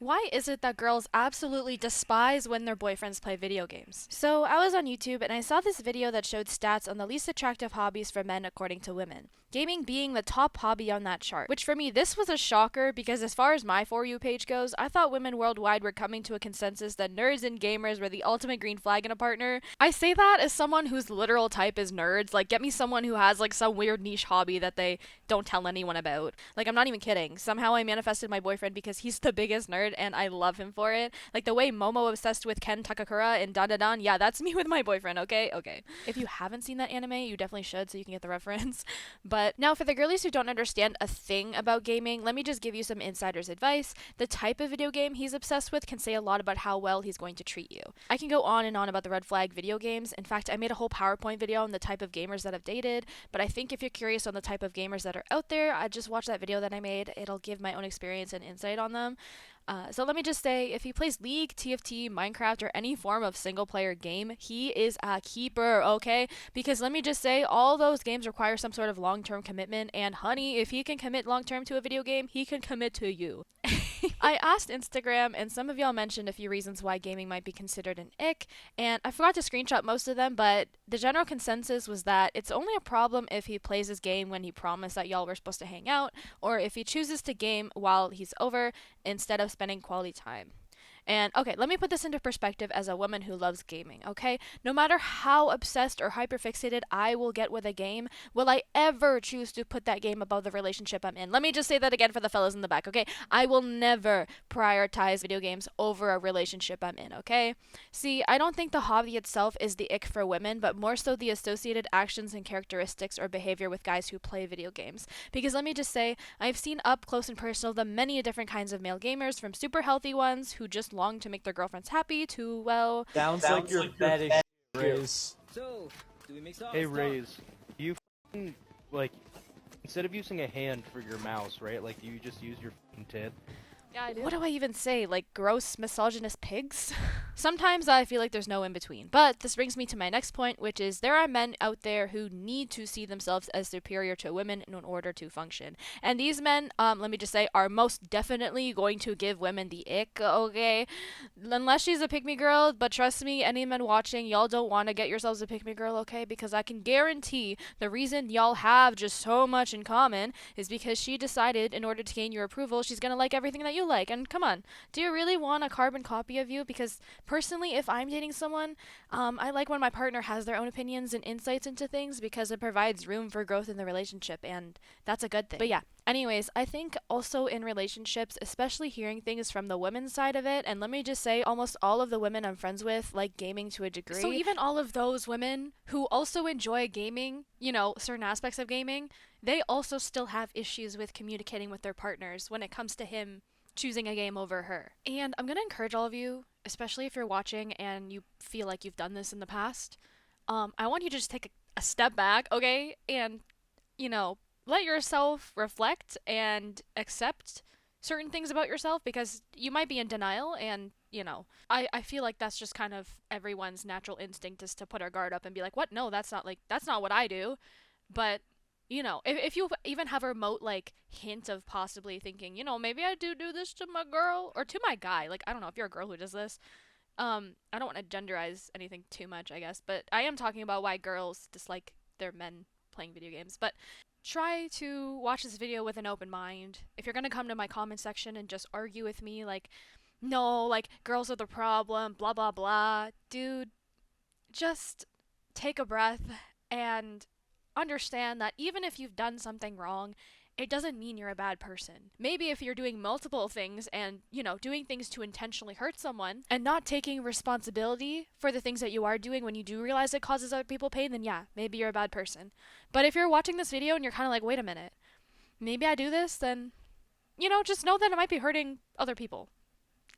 Why is it that girls absolutely despise when their boyfriends play video games? So, I was on YouTube and I saw this video that showed stats on the least attractive hobbies for men according to women. Gaming being the top hobby on that chart. Which for me, this was a shocker because as far as my For You page goes, I thought women worldwide were coming to a consensus that nerds and gamers were the ultimate green flag in a partner. I say that as someone whose literal type is nerds. Like, get me someone who has like some weird niche hobby that they don't tell anyone about. Like, I'm not even kidding. Somehow I manifested my boyfriend because he's the biggest nerd and I love him for it. Like the way Momo obsessed with Ken Takakura in Dan Dan Dan. Yeah, that's me with my boyfriend, okay? Okay. If you haven't seen that anime, you definitely should so you can get the reference. But now for the girlies who don't understand a thing about gaming, let me just give you some insider's advice. The type of video game he's obsessed with can say a lot about how well he's going to treat you. I can go on and on about the red flag video games. In fact, I made a whole PowerPoint video on the type of gamers that I've dated, but I think if you're curious on the type of gamers that are out there, I just watch that video that I made. It'll give my own experience and insight on them. So let me just say, if he plays League, TFT, Minecraft, or any form of single player game, he is a keeper, okay? Because let me just say, all those games require some sort of long term commitment, and honey, if he can commit long term to a video game, he can commit to you. I asked Instagram, and some of y'all mentioned a few reasons why gaming might be considered an ick, and I forgot to screenshot most of them, but the general consensus was that it's only a problem if he plays his game when he promised that y'all were supposed to hang out, or if he chooses to game while he's over instead of spending quality time. And okay, let me put this into perspective as a woman who loves gaming, okay? No matter how obsessed or hyperfixated I will get with a game, will I ever choose to put that game above the relationship I'm in? Let me just say that again for the fellas in the back, okay? I will never prioritize video games over a relationship I'm in, okay? See, I don't think the hobby itself is the ick for women, but more so the associated actions and characteristics or behavior with guys who play video games. Because let me just say, I've seen up close and personal the many different kinds of male gamers, from super healthy ones who just long to make their girlfriends happy to, well, Sounds like you're fed as Raze. So, do we mix up? Hey Raze, you f***ing, like, instead of using a hand for your mouse, right? Like, do you just use your f***ing tip? yeah, I do. What do I even say? Like gross misogynist pigs? Sometimes I feel like there's no in between. But this brings me to my next point, which is there are men out there who need to see themselves as superior to women in order to function. And these men, let me just say, are most definitely going to give women the ick, okay? Unless she's a pick me girl, but trust me, any men watching, y'all don't want to get yourselves a pick me girl, okay? Because I can guarantee the reason y'all have just so much in common is because she decided in order to gain your approval, she's gonna like everything that you like. And come on, do you really want a carbon copy of you? Because personally, if I'm dating someone, I like when my partner has their own opinions and insights into things because it provides room for growth in the relationship, and that's a good thing. But yeah, anyways, I think also in relationships, especially hearing things from the women's side of it, and let me just say, almost all of the women I'm friends with like gaming to a degree. So even all of those women who also enjoy gaming, you know, certain aspects of gaming, they also still have issues with communicating with their partners when it comes to him choosing a game over her. And I'm going to encourage all of you, especially if you're watching and you feel like you've done this in the past, I want you to just take a step back, okay? And, you know, let yourself reflect and accept certain things about yourself because you might be in denial and you know, I feel like that's just kind of everyone's natural instinct is to put our guard up and be like, what? No, that's not what I do. But you know, if you even have a remote like hint of possibly thinking, you know, maybe I do this to my girl or to my guy. Like I don't know if you're a girl who does this. I don't want to genderize anything too much, I guess, but I am talking about why girls dislike their men playing video games. But try to watch this video with an open mind. If you're gonna come to my comment section and just argue with me, like, no, like girls are the problem, blah blah blah, dude, just take a breath and understand that even if you've done something wrong, it doesn't mean you're a bad person. Maybe if you're doing multiple things and, you know, doing things to intentionally hurt someone and not taking responsibility for the things that you are doing when you do realize it causes other people pain, then yeah, maybe you're a bad person. But if you're watching this video and you're kind of like, wait a minute, maybe I do this, then, you know, just know that it might be hurting other people.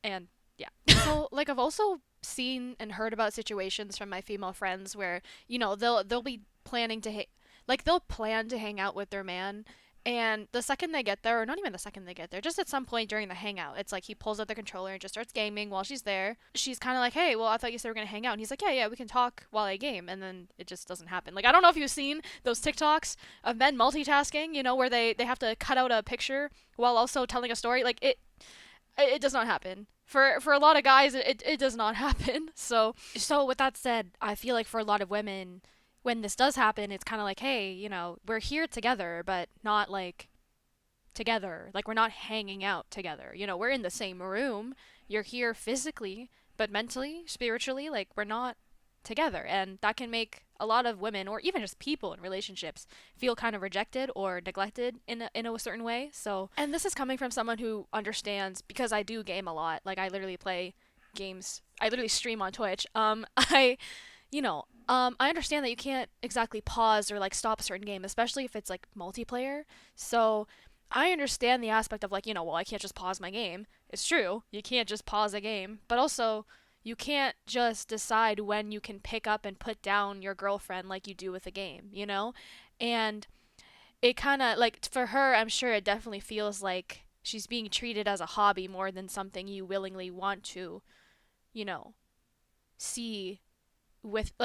And yeah. So, like, I've also seen and heard about situations from my female friends where, you know, they'll be planning to they'll plan to hang out with their man, and the second they get there, or not even the second they get there, just at some point during the hangout, it's like he pulls out the controller and just starts gaming while she's there. She's kind of like, hey, well, I thought you said we're going to hang out. And he's like, yeah, we can talk while I game. And then it just doesn't happen. Like, I don't know if you've seen those TikToks of men multitasking, you know, where they have to cut out a picture while also telling a story. Like, It does not happen. For a lot of guys, it does not happen. So with that said, I feel like for a lot of women, when this does happen, it's kind of like, hey, we're here together, but not like together. Like we're not hanging out together. We're in the same room. You're here physically, but mentally, spiritually, like we're not together. And that can make a lot of women or even just people in relationships feel kind of rejected or neglected in a certain way. So, and this is coming from someone who understands because I do game a lot. Like I literally play games. I literally stream on Twitch. I understand that you can't exactly pause or like stop a certain game, especially if it's like multiplayer. So I understand the aspect of like, well, I can't just pause my game. It's true, you can't just pause a game, but also you can't just decide when you can pick up and put down your girlfriend like you do with a game. And it kind of like for her, I'm sure it definitely feels like she's being treated as a hobby more than something you willingly want to, you know, see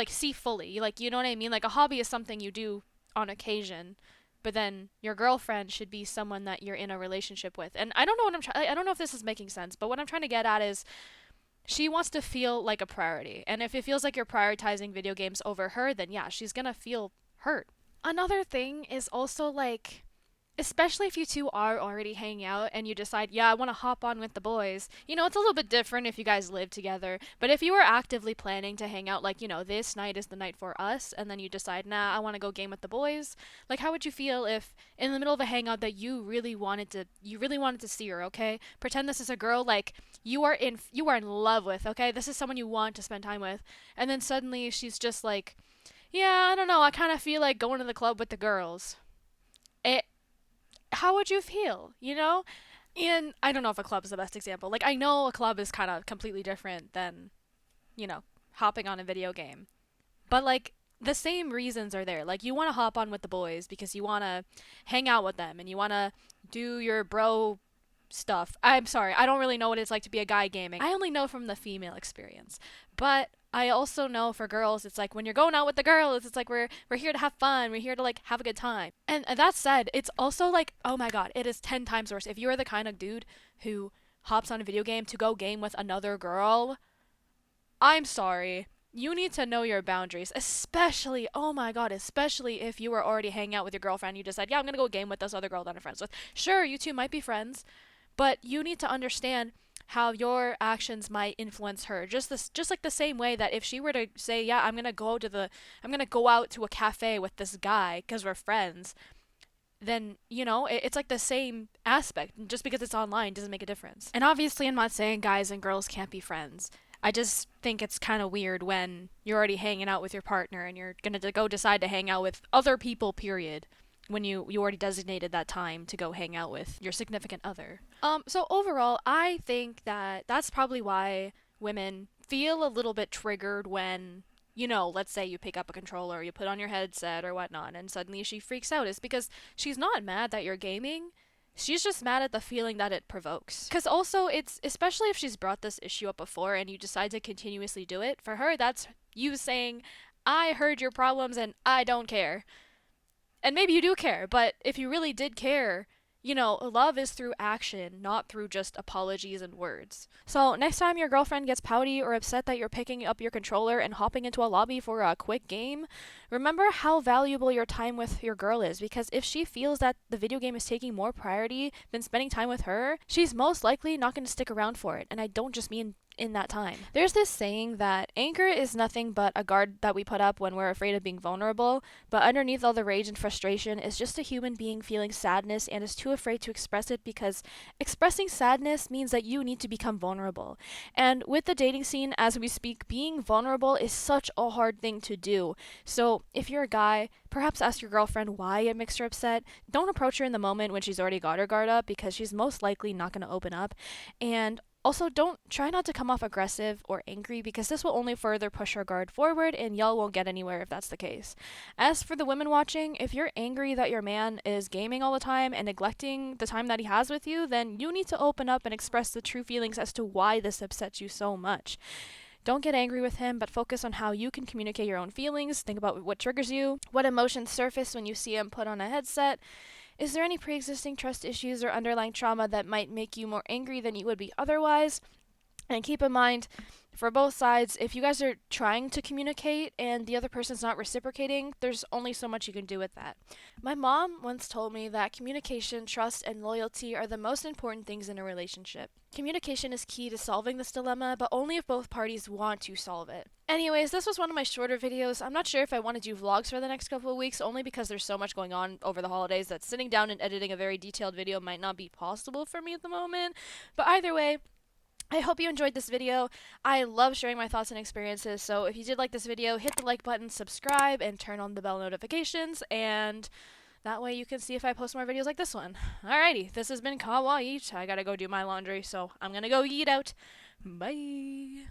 see fully. Like, you know what I mean? Like a hobby is something you do on occasion, but then your girlfriend should be someone that you're in a relationship with. And I don't know what I don't know if this is making sense, but what I'm trying to get at is she wants to feel like a priority. And if it feels like you're prioritizing video games over her, then yeah, she's going to feel hurt. Another thing is also like, especially if you two are already hanging out and you decide, yeah, I want to hop on with the boys. It's a little bit different if you guys live together. But if you were actively planning to hang out, like, this night is the night for us, and then you decide, nah, I want to go game with the boys, like, how would you feel if in the middle of a hangout that you really wanted to see her, okay? Pretend this is a girl, like, you are in love with, okay? This is someone you want to spend time with. And then suddenly she's just like, yeah, I don't know, I kind of feel like going to the club with the girls. It How would you feel? And I don't know if a club is the best example. Like, I know a club is kind of completely different than, hopping on a video game. But, like, the same reasons are there. Like, you want to hop on with the boys because you want to hang out with them and you want to do your bro stuff. I'm sorry, I don't really know what it's like to be a guy gaming. I only know from the female experience. But I also know for girls, it's like when you're going out with the girls, it's like we're here to have fun. We're here to like have a good time. And that said, it's also like, oh my god, it is 10 times worse. If you are the kind of dude who hops on a video game to go game with another girl, I'm sorry. You need to know your boundaries, especially, oh my god, especially if you were already hanging out with your girlfriend. You decide, yeah, I'm gonna go game with this other girl that I'm friends with. Sure, you two might be friends, but you need to understand how your actions might influence her. Just like the same way that if she were to say, "Yeah, I'm going to go out to a cafe with this guy because we're friends." Then, it's like the same aspect. Just because it's online doesn't make a difference. And obviously, I'm not saying guys and girls can't be friends. I just think it's kind of weird when you're already hanging out with your partner and you're going to go decide to hang out with other people, period, when you already designated that time to go hang out with your significant other. So overall, I think that that's probably why women feel a little bit triggered when, let's say you pick up a controller, you put on your headset or whatnot, and suddenly she freaks out. It's because she's not mad that you're gaming. She's just mad at the feeling that it provokes. Because also, it's especially if she's brought this issue up before and you decide to continuously do it, for her, that's you saying, I heard your problems and I don't care. And maybe you do care, but if you really did care, love is through action, not through just apologies and words. So, next time your girlfriend gets pouty or upset that you're picking up your controller and hopping into a lobby for a quick game, remember how valuable your time with your girl is, because if she feels that the video game is taking more priority than spending time with her, she's most likely not going to stick around for it. And I don't just mean in that time. There's this saying that anger is nothing but a guard that we put up when we're afraid of being vulnerable, but underneath all the rage and frustration is just a human being feeling sadness and is too afraid to express it because expressing sadness means that you need to become vulnerable. And with the dating scene as we speak, being vulnerable is such a hard thing to do. So if you're a guy, perhaps ask your girlfriend why it makes her upset. Don't approach her in the moment when she's already got her guard up because she's most likely not going to open up. And also, don't try not to come off aggressive or angry because this will only further push her guard forward and y'all won't get anywhere if that's the case. As for the women watching, if you're angry that your man is gaming all the time and neglecting the time that he has with you, then you need to open up and express the true feelings as to why this upsets you so much. Don't get angry with him, but focus on how you can communicate your own feelings. Think about what triggers you, what emotions surface when you see him put on a headset, Is there any pre-existing trust issues or underlying trauma that might make you more angry than you would be otherwise? And keep in mind, for both sides, if you guys are trying to communicate and the other person's not reciprocating, there's only so much you can do with that. My mom once told me that communication, trust, and loyalty are the most important things in a relationship. Communication is key to solving this dilemma, but only if both parties want to solve it. Anyways, this was one of my shorter videos. I'm not sure if I want to do vlogs for the next couple of weeks, only because there's so much going on over the holidays that sitting down and editing a very detailed video might not be possible for me at the moment. But either way, I hope you enjoyed this video. I love sharing my thoughts and experiences, so if you did like this video, hit the like button, subscribe, and turn on the bell notifications, and that way you can see if I post more videos like this one. Alrighty, this has been Kawaii. I gotta go do my laundry, so I'm gonna go eat out. Bye!